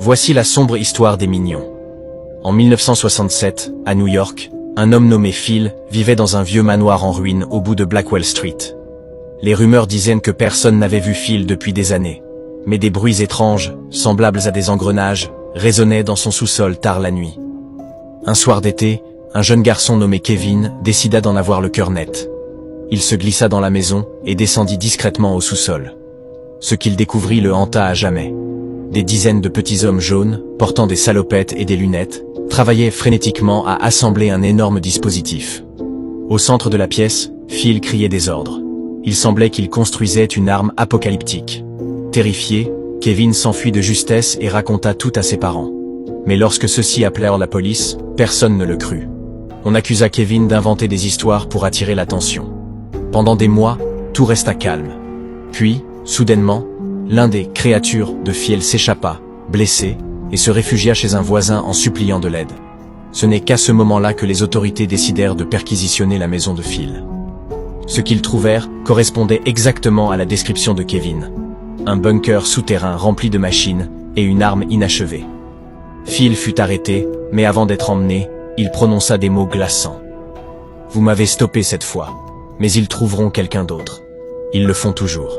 Voici la sombre histoire des Mignons. En 1967, à New York, un homme nommé Phil vivait dans un vieux manoir en ruine au bout de Blackwell Street. Les rumeurs disaient que personne n'avait vu Phil depuis des années. Mais des bruits étranges, semblables à des engrenages, résonnaient dans son sous-sol tard la nuit. Un soir d'été, un jeune garçon nommé Kevin décida d'en avoir le cœur net. Il se glissa dans la maison et descendit discrètement au sous-sol. Ce qu'il découvrit le hanta à jamais. Des dizaines de petits hommes jaunes, portant des salopettes et des lunettes, travaillaient frénétiquement à assembler un énorme dispositif. Au centre de la pièce, Phil criait des ordres. Il semblait qu'il construisait une arme apocalyptique. Terrifié, Kevin s'enfuit de justesse et raconta tout à ses parents. Mais lorsque ceux-ci appelèrent la police, personne ne le crut. On accusa Kevin d'inventer des histoires pour attirer l'attention. Pendant des mois, tout resta calme. Puis, soudainement, l'un des créatures de Phil s'échappa, blessé, et se réfugia chez un voisin en suppliant de l'aide. Ce n'est qu'à ce moment-là que les autorités décidèrent de perquisitionner la maison de Phil. Ce qu'ils trouvèrent correspondait exactement à la description de Kevin. Un bunker souterrain rempli de machines et une arme inachevée. Phil fut arrêté, mais avant d'être emmené, il prononça des mots glaçants. « Vous m'avez stoppé cette fois, mais ils trouveront quelqu'un d'autre. Ils le font toujours. »